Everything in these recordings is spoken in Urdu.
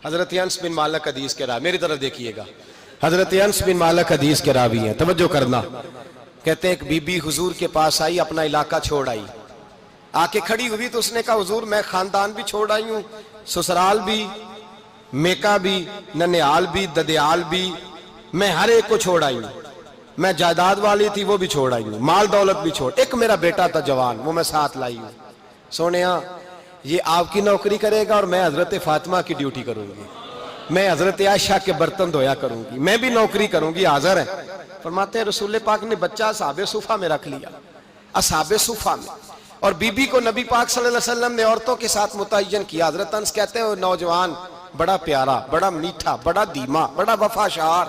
حضرت انس بن مالک حدیث کے راوی، میری طرف دیکھیے گا، حضرت انس بن مالک حدیث کے راوی ہیں، توجہ کرنا۔ کہتے ہیں ایک بی بی حضور کے پاس آئی، اپنا علاقہ چھوڑ آئی، آ کے کھڑی ہوئی تو اس نے کہا حضور میں خاندان بھی چھوڑ آئی ہوں، سسرال بھی، میکا بھی، ننیال بھی، ددیال بھی، میں ہر ایک کو چھوڑ آئی ہوں، میں جائیداد والی تھی وہ بھی چھوڑ آئی ہوں، مال دولت بھی چھوڑ، ایک میرا بیٹا تھا جوان وہ میں ساتھ لائی ہوں۔ سونیا یہ آپ کی نوکری کرے گا اور میں حضرت فاطمہ کی ڈیوٹی کروں گی، میں حضرت عائشہ کے برتن دھویا کروں گی، میں بھی نوکری کروں گی، حاضر ہے۔ فرماتے ہیں رسول پاک نے بچہ اصحاب صفہ میں رکھ لیا، اصحاب صفہ میں، اور بی بی کو نبی پاک صلی اللہ علیہ وسلم نے عورتوں کے ساتھ متعین کیا۔ حضرت انس کہتے ہیں وہ نوجوان بڑا پیارا، بڑا میٹھا، بڑا دھیما، بڑا وفاشار،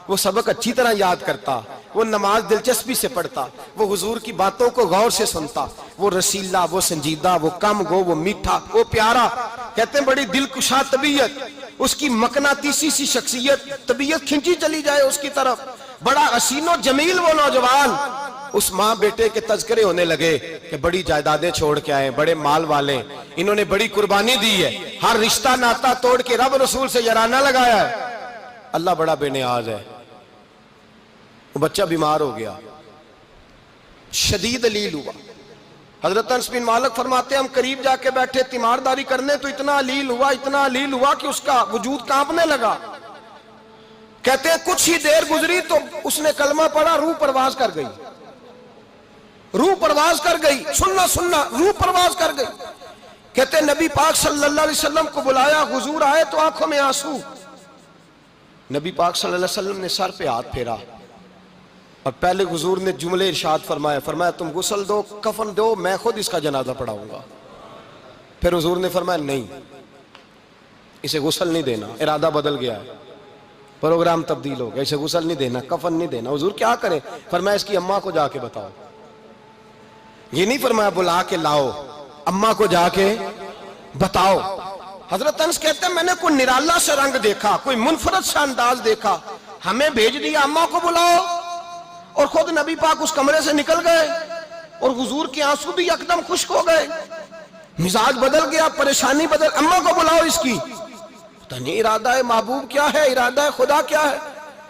وہ سبق اچھی طرح یاد کرتا، وہ نماز دلچسپی سے پڑھتا، وہ حضور کی باتوں کو غور سے سنتا، وہ رسیلا، وہ سنجیدہ، وہ کم گو، وہ میٹھا، وہ پیارا۔ کہتے ہیں بڑی دلکشا طبیعت، اس کی مقناطیسی سی شخصیت، طبیعت کھنچی چلی جائے اس کی طرف، بڑا حسین و جمیل وہ نوجوان۔ اس ماں بیٹے کے تذکرے ہونے لگے کہ بڑی جائیدادیں چھوڑ کے آئے، بڑے مال والے، انہوں نے بڑی قربانی دی ہے، ہر رشتہ ناتا توڑ کے رب رسول سے یارانہ لگایا ہے، اللہ بڑا بے نیاز ہے۔ وہ بچہ بیمار ہو گیا، شدید علیل ہوا۔ حضرت انس بن مالک فرماتے ہیں ہم قریب جا کے بیٹھے تیمارداری کرنے تو اتنا علیل ہوا کہ اس کا وجود کانپنے لگا۔ کہتے ہیں کچھ ہی دیر گزری تو اس نے کلمہ پڑھا، روح پرواز کر گئی، روح پرواز کر گئی، سننا روح پرواز کر گئی۔ کہتے ہیں نبی پاک صلی اللہ علیہ وسلم کو بلایا، حضور آئے تو آنکھوں میں آنسو۔ نبی پاک صلی اللہ علیہ وسلم نے سر پہ ہاتھ پھیرا اور پہلے حضور نے جملے ارشاد فرمایا تم غسل دو، کفن دو، میں خود اس کا جنازہ پڑھاؤں گا۔ پھر حضور نے فرمایا نہیں، اسے غسل نہیں دینا، ارادہ بدل گیا ہے، پروگرام تبدیل ہو گیا، اسے غسل نہیں دینا، کفن نہیں دینا۔ حضور کیا کریں؟ فرمایا اس کی اماں کو جا کے بتاؤ۔ یہ نہیں فرمایا بلا کے لاؤ، اماں کو جا کے بتاؤ۔ حضرت انس کہتے ہیں میں نے کوئی نرالا سے رنگ دیکھا، کوئی منفرد سا انداز دیکھا، ہمیں بھیج دیا اماں کو بلاؤ، اور خود نبی پاک اس کمرے سے نکل گئے اور حضور کے آنسو بھی یکدم خشک ہو گئے، مزاج بدل گیا، پریشانی بدل، اماں کو بلاؤ اس کی۔ پتہ نہیں ارادہ ہے محبوب کیا ہے، ارادہ ہے خدا کیا ہے۔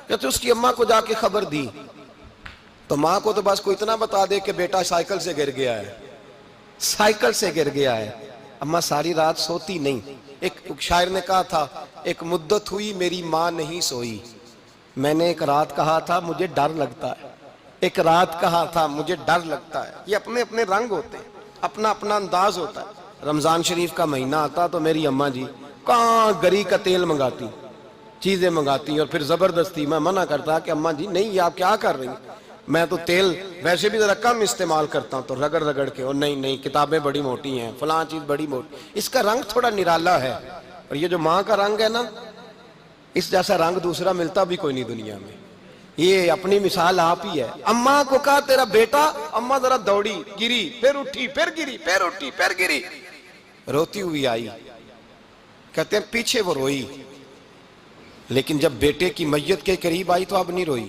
کہتے اس کی اماں کو جا کے خبر دی تو ماں کو تو بس کوئی اتنا بتا دے کہ بیٹا سائیکل سے گر گیا ہے، سائیکل سے گر گیا ہے۔ اماں ساری رات سوتی نہیں۔ ایک شاعر نے کہا تھا ایک مدت ہوئی میری ماں نہیں سوئی، میں نے ایک رات کہا تھا مجھے ڈر لگتا ہے، ایک رات کہا تھا مجھے ڈر لگتا ہے۔ یہ اپنے اپنے رنگ ہوتے ہیں، اپنا اپنا انداز ہوتا ہے۔ رمضان شریف کا مہینہ آتا تو میری اماں جی کہاں گری کا تیل منگاتی، چیزیں منگاتی، اور پھر زبردستی میں منع کرتا کہ اماں جی نہیں یہ آپ کیا کر رہی ہیں، میں تو تیل ویسے بھی ذرا کم استعمال کرتا ہوں، تو رگڑ رگڑ کے، اور نہیں کتابیں بڑی موٹی ہیں، فلاں چیز بڑی موٹی، اس کا رنگ تھوڑا نرالا ہے۔ اور یہ جو ماں کا رنگ ہے نا، اس جیسا رنگ دوسرا ملتا بھی کوئی نہیں دنیا میں۔ یہ اپنی مثال آپ ہی ہے۔ اماں کو کہا تیرا بیٹا، اماں ذرا دوڑی، گری، پھر اٹھی، پھر گری، پھر اٹھی، پھر گری، روتی ہوئی آئی۔ کہتے ہیں پیچھے وہ روئی، لیکن جب بیٹے کی میت کے قریب آئی تو اب نہیں روئی۔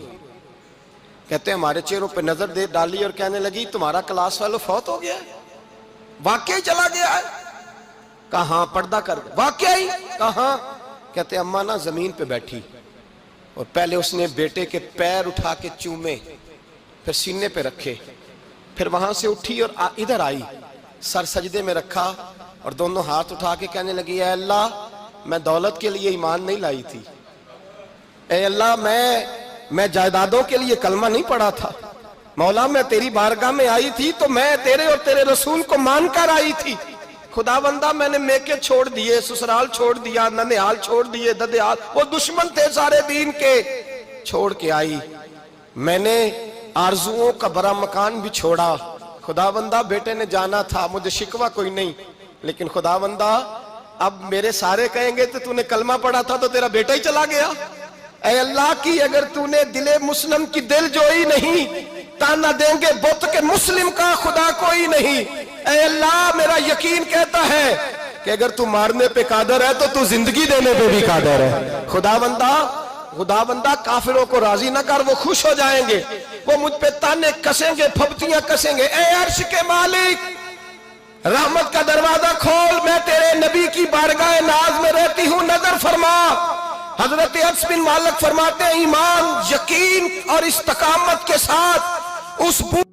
کہتے ہیں ہمارے چہروں پہ نظر دے ڈالی اور کہنے لگی تمہارا کلاس فیلو فوت ہو گیا ہے، واقعی چلا گیا ہے؟ کہاں پردہ کر واقعی کہاں؟ کہتے ہیں اماں نا زمین پہ بیٹھی اور پہلے اس نے بیٹے کے پیر اٹھا کے چومے، پھر سینے پہ رکھے، پھر وہاں سے اٹھی اور ادھر آئی، سر سجدے میں رکھا اور دونوں ہاتھ اٹھا کے کہنے لگی اے اللہ میں دولت کے لیے ایمان نہیں لائی تھی، اے اللہ میں جائیدادوں کے لیے کلمہ نہیں پڑھا تھا، مولا میں تیری بارگاہ میں آئی تھی تو میں تیرے اور تیرے رسول کو مان کر آئی تھی، خدا بندہ میں نے میکے چھوڑ دیے، سسرال چھوڑ دیا، ننیال چھوڑ دیے، ددیال، وہ دشمن تھے سارے دین کے، چھوڑ کے آئی، میں نے آرزوؤں کا بڑا مکان بھی چھوڑا، خدا بندہ بیٹے نے جانا تھا، مجھے شکوہ کوئی نہیں، لیکن خدا بندہ اب میرے سارے کہیں گے تو نے کلمہ پڑھا تھا تو تیرا بیٹا ہی چلا گیا، اے اللہ کی اگر تو نے دل مسلم کی دل جوئی نہیں، تانا دیں گے بت کے مسلم کا خدا کوئی نہیں، اے اللہ میرا یقین کہتا ہے کہ اگر تو مارنے پہ قادر ہے تو زندگی دینے پہ بھی قادر ہے، خدا بندہ کافروں کو راضی نہ کر، وہ خوش ہو جائیں گے، وہ مجھ پہ تانے کسیں گے، پھپتیاں کسیں گے، اے عرش کے مالک رحمت کا دروازہ کھول، میں تیرے نبی کی بارگاہ ناز میں رہتی ہوں، نظر فرما حضرت انس بن مالک فرماتے ہیں ایمان، یقین اور استقامت کے ساتھ اس بوڑھے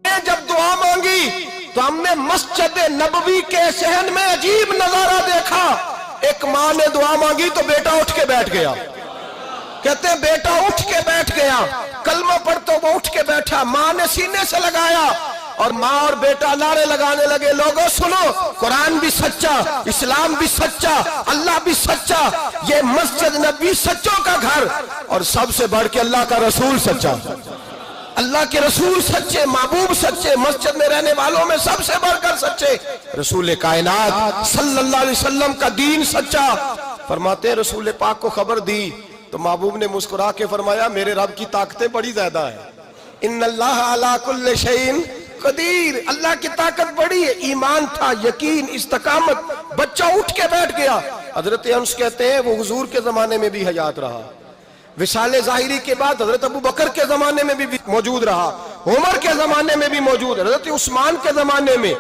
نے جب دعا مانگی تو ہم نے مسجد نبوی کے صحن میں عجیب نظارہ دیکھا. ایک ماں نے دعا مانگی تو بیٹا اٹھ کے بیٹھ گیا. کہتے ہیں بیٹا اٹھ کے بیٹھ گیا، کلمہ پڑھ تو وہ اٹھ کے بیٹھا. ماں نے سینے سے لگایا اور ماں اور بیٹا نعرے لگانے لگے، لوگوں سنو، قرآن بھی سچا، اسلام بھی سچا، اللہ بھی سچا، یہ مسجد نبی سچوں کا گھر، اور سب سے بڑھ کے اللہ کا رسول سچا. اللہ کے رسول سچے، محبوب سچے، مسجد میں رہنے والوں میں سب سے بڑھ کر سچے، رسول کائنات صلی اللہ علیہ وسلم کا دین سچا. فرماتے ہیں رسول پاک کو خبر دی تو محبوب نے مسکرا کے فرمایا میرے رب کی طاقتیں بڑی زیادہ ہیں. ان اللہ علی کل شیء قدیر، اللہ کی طاقت بڑی ہے. ایمان تھا، یقین، استقامت. بچہ اٹھ کے بیٹھ گیا. حضرت انس کہتے ہیں وہ حضور کے زمانے میں بھی حیات رہا، وصال ظاہری کے بعد حضرت ابو بکر کے زمانے میں بھی موجود رہا، عمر کے زمانے میں بھی موجود، حضرت عثمان کے زمانے میں.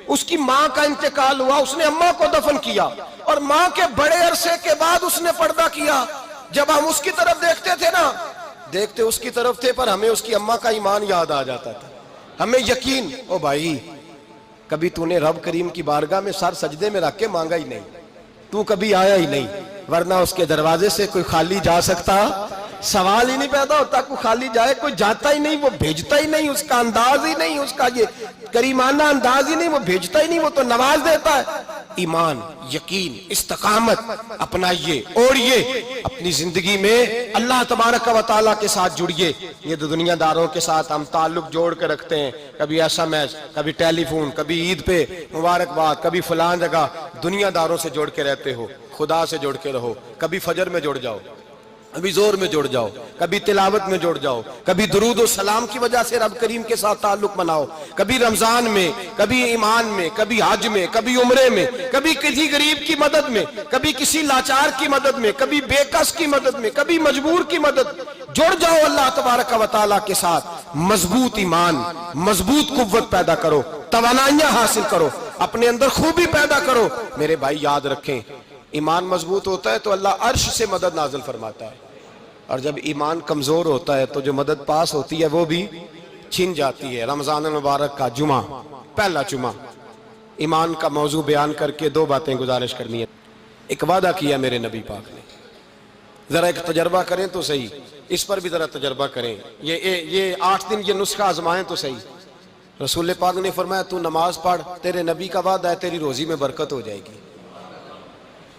اس کی ماں کا انتقال ہوا، اس نے اماں کو دفن کیا، اور ماں کے بڑے عرصے کے بعد اس نے پردہ کیا. جب ہم اس کی طرف دیکھتے تھے نا، دیکھتے اس کی طرف تھے پر ہمیں اس کی اماں کا ایمان یاد آ جاتا تھا، ہمیں یقین. او بھائی، کبھی تو نے رب کریم کی بارگاہ میں سر سجدے میں رکھ کے مانگا ہی نہیں، تو کبھی آیا ہی نہیں، ورنہ اس کے دروازے سے کوئی خالی جا سکتا؟ سوال ہی نہیں پیدا ہوتا کوئی خالی جائے. کوئی جاتا ہی نہیں، وہ بھیجتا ہی نہیں، اس کا انداز ہی نہیں، اس کا یہ کریمانہ انداز ہی نہیں، وہ بھیجتا ہی نہیں، وہ تو نواز دیتا ہے. ایمان، یقین، استقامت اپنائیے، اوڑھیے اپنی زندگی میں، اللہ تبارک و تعالیٰ کے ساتھ جڑیے. یہ دنیا داروں کے ساتھ ہم تعلق جوڑ کے رکھتے ہیں، کبھی ایسا میچ، کبھی ٹیلی فون، کبھی عید پہ مبارکباد، کبھی فلان جگہ. دنیا داروں سے جوڑ کے رہتے ہو، خدا سے جوڑ کے رہو. کبھی فجر میں جڑ جاؤ، کبھی زور میں جڑ جاؤ، کبھی تلاوت میں جڑ جاؤ، کبھی درود و سلام کی وجہ سے رب کریم کے ساتھ تعلق بناؤ، کبھی رمضان میں، کبھی ایمان میں، کبھی حج میں، کبھی عمرے میں، کبھی کسی غریب کی مدد میں، کبھی کسی لاچار کی مدد میں، کبھی بے کس کی مدد میں، کبھی مجبور کی مدد. جڑ جاؤ اللہ تبارک و تعالیٰ کے ساتھ. مضبوط ایمان، مضبوط قوت پیدا کرو، توانائیاں حاصل کرو، اپنے اندر خوبی پیدا کرو. میرے بھائی یاد رکھیں، ایمان مضبوط ہوتا ہے تو اللہ عرش سے مدد نازل فرماتا ہے، اور جب ایمان کمزور ہوتا ہے تو جو مدد پاس ہوتی ہے وہ بھی چھن جاتی ہے. رمضان المبارک کا جمعہ، پہلا جمعہ، ایمان کا موضوع بیان کر کے دو باتیں گزارش کرنی ہے. ایک وعدہ کیا میرے نبی پاک نے، ذرا ایک تجربہ کریں تو صحیح، اس پر بھی ذرا تجربہ کریں. یہ 8 دن یہ نسخہ آزمائیں تو صحیح. رسول پاک نے فرمایا تو نماز پڑھ، تیرے نبی کا وعدہ ہے تیری روزی میں برکت ہو جائے گی.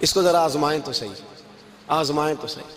اس کو ذرا آزمائیں تو صحیح، آزمائیں تو صحیح.